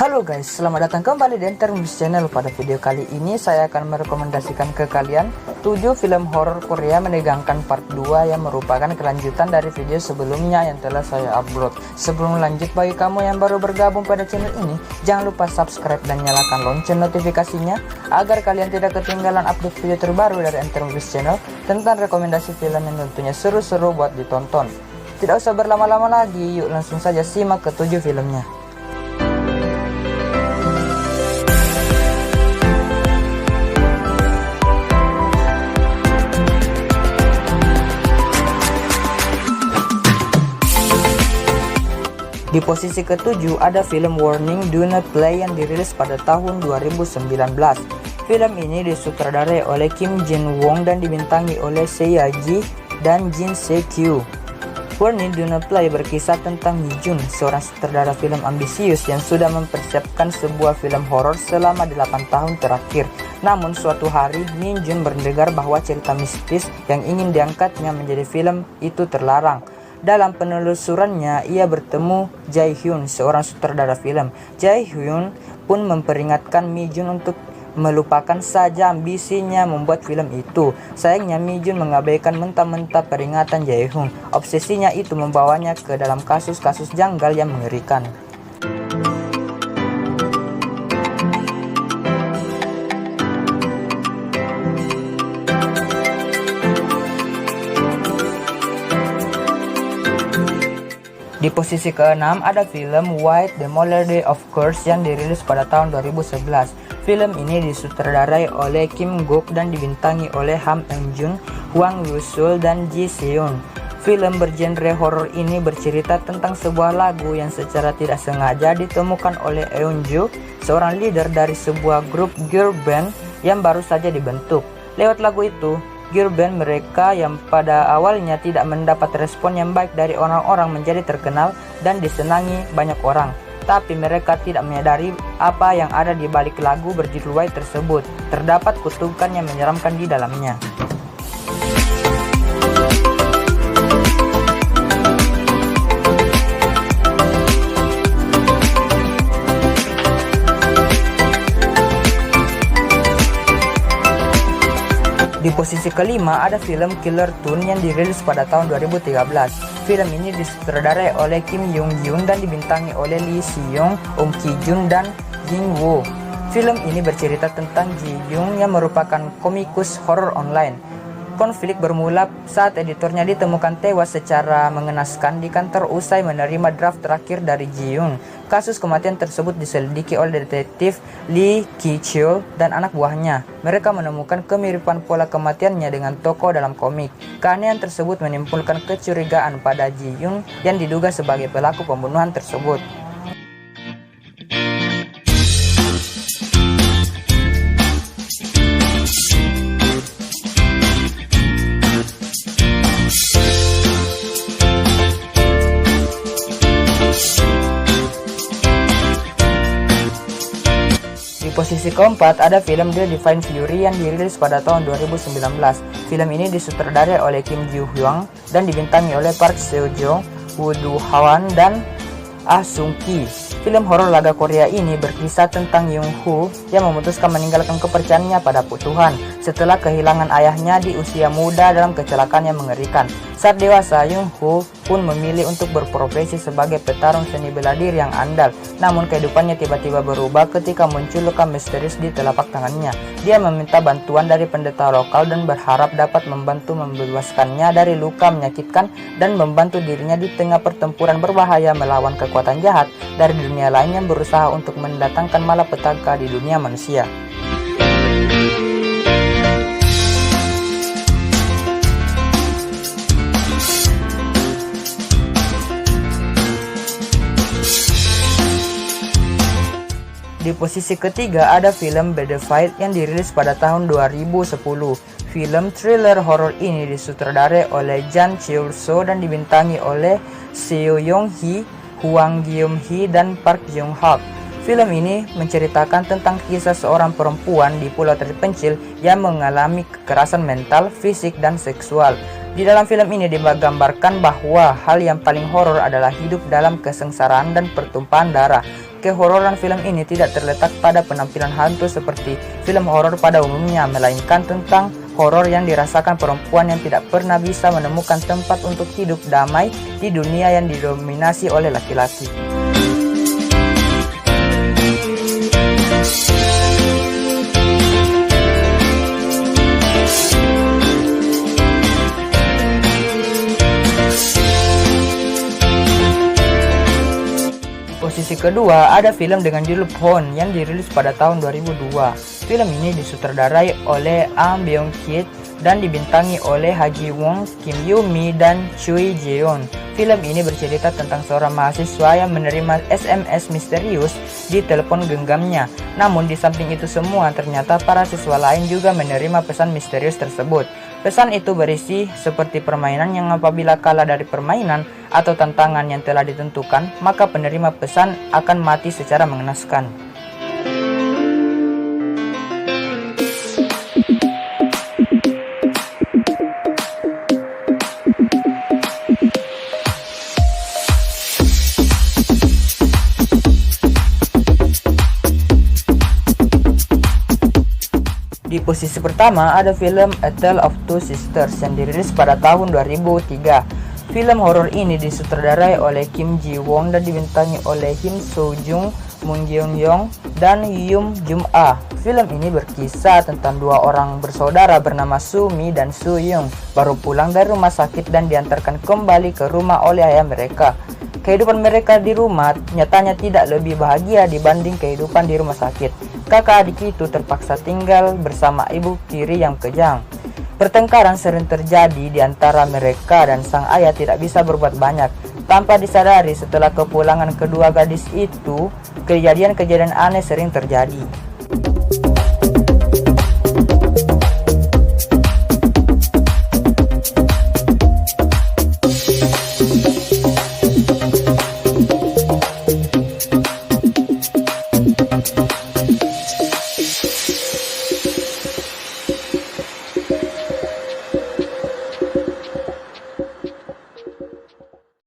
Halo guys, selamat datang kembali di Enter Movies Channel. Pada video kali ini saya akan merekomendasikan ke kalian 7 film horor Korea menegangkan part 2 yang merupakan kelanjutan dari video sebelumnya yang telah saya upload. Sebelum lanjut, bagi kamu yang baru bergabung pada channel ini, jangan lupa subscribe dan nyalakan lonceng notifikasinya agar kalian tidak ketinggalan update video terbaru dari Enter Movies Channel tentang rekomendasi film yang tentunya seru-seru buat ditonton. Tidak usah berlama-lama lagi, yuk langsung saja simak ke 7 filmnya. Di posisi ke-7 ada film Warning Do Not Play yang dirilis pada tahun 2019. Film ini disutradarai oleh Kim Jin Wong dan dibintangi oleh Seo Ji dan Jin Se Kyu. Warning Do Not Play berkisah tentang Mi Jun, seorang sutradara film ambisius yang sudah mempersiapkan sebuah film horor selama 8 tahun terakhir. Namun suatu hari Mi Jun mendengar bahwa cerita mistis yang ingin diangkatnya menjadi film itu terlarang. Dalam penelusurannya, ia bertemu Jae Hyun, seorang sutradara film. Jae Hyun pun memperingatkan Mi Jun untuk melupakan saja ambisinya membuat film itu. Sayangnya Mi Jun mengabaikan mentah-mentah peringatan Jae Hyun. Obsesinya itu membawanya ke dalam kasus-kasus janggal yang mengerikan. Di posisi ke-6 ada film White the Melody of Curse yang dirilis pada tahun 2011. Film ini disutradarai oleh Kim Guk dan dibintangi oleh Ham Eun Jun, Hwang Woo-sul, dan Ji Seon. Film bergenre horor ini bercerita tentang sebuah lagu yang secara tidak sengaja ditemukan oleh Eun Joo, seorang leader dari sebuah grup girl band yang baru saja dibentuk. Lewat lagu itu, girl band mereka yang pada awalnya tidak mendapat respon yang baik dari orang-orang menjadi terkenal dan disenangi banyak orang. Tapi mereka tidak menyadari apa yang ada di balik lagu berjudul White tersebut. Terdapat kutukan yang menyeramkan di dalamnya. Di posisi kelima ada film Killer Toon yang dirilis pada tahun 2013. Film ini disutradarai oleh Kim Young Hyun dan dibintangi oleh Lee Si Young, Ki Jun, dan Jin Woo. Film ini bercerita tentang Ji Young yang merupakan komikus horor online. Konflik bermula saat editornya ditemukan tewas secara mengenaskan di kantor usai menerima draft terakhir dari Ji Young. Kasus kematian tersebut diselidiki oleh detektif Lee Ki-cheol dan anak buahnya. Mereka menemukan kemiripan pola kematiannya dengan tokoh dalam komik. Keanehan tersebut menimbulkan kecurigaan pada Ji Young yang diduga sebagai pelaku pembunuhan tersebut. Di posisi keempat ada film The Divine Fury yang dirilis pada tahun 2019. Film ini disutradarai oleh Kim Joo Hyung dan dibintangi oleh Park Seo Joong, Woo Do Hwan, dan Ah Sung Ki. Film horor laga Korea ini berkisah tentang Young Hoo yang memutuskan meninggalkan kepercayaannya pada Tuhan setelah kehilangan ayahnya di usia muda dalam kecelakaan yang mengerikan. Saat dewasa, Young Hoo pun memilih untuk berprofesi sebagai petarung seni bela diri yang andal. Namun kehidupannya tiba-tiba berubah ketika muncul luka misterius di telapak tangannya. Dia meminta bantuan dari pendeta lokal dan berharap dapat membantu membebaskannya dari luka menyakitkan dan membantu dirinya di tengah pertempuran berbahaya melawan kekuatan jahat dari dunia lain yang berusaha untuk mendatangkan malapetaka di dunia manusia. Di posisi ketiga ada film Bad Fight yang dirilis pada tahun 2010. Film thriller horor ini disutradarai oleh Jang Cheol-soo dan dibintangi oleh Seo Yong-hee, Hwang Gyum-hee, dan Park Jung-hak. Film ini menceritakan tentang kisah seorang perempuan di pulau terpencil yang mengalami kekerasan mental, fisik, dan seksual. Di dalam film ini digambarkan bahwa hal yang paling horor adalah hidup dalam kesengsaraan dan pertumpahan darah. kehororan film ini tidak terletak pada penampilan hantu seperti film horor pada umumnya, melainkan tentang horor yang dirasakan perempuan yang tidak pernah bisa menemukan tempat untuk hidup damai di dunia yang didominasi oleh laki-laki. Posisi kedua ada film dengan judul Phone yang dirilis pada tahun 2002. Film ini disutradarai oleh Ahn Byung-kit dan dibintangi oleh Ha Ji-won, Kim Yoo-mi, dan Choi Jae-yeon. Film ini bercerita tentang seorang mahasiswa yang menerima SMS misterius di telepon genggamnya. Namun di samping itu semua, ternyata para siswa lain juga menerima pesan misterius tersebut. Pesan itu berisi seperti permainan yang apabila kalah dari permainan atau tantangan yang telah ditentukan, maka penerima pesan akan mati secara mengenaskan. Di posisi pertama ada film A Tale of Two Sisters yang dirilis pada tahun 2003. Film horor ini disutradarai oleh Kim Ji-won dan dibintangi oleh Kim Soo-jung, Moon Geun-young, dan Yoon Jum-ah. Film ini berkisah tentang dua orang bersaudara bernama Soo-mi dan Soo-young baru pulang dari rumah sakit dan diantarkan kembali ke rumah oleh ayah mereka. Kehidupan mereka di rumah nyatanya tidak lebih bahagia dibanding kehidupan di rumah sakit. Kakak adik itu terpaksa tinggal bersama ibu tiri yang kejam. Pertengkaran sering terjadi di antara mereka dan sang ayah tidak bisa berbuat banyak. Tanpa disadari setelah kepulangan kedua gadis itu, kejadian-kejadian aneh sering terjadi.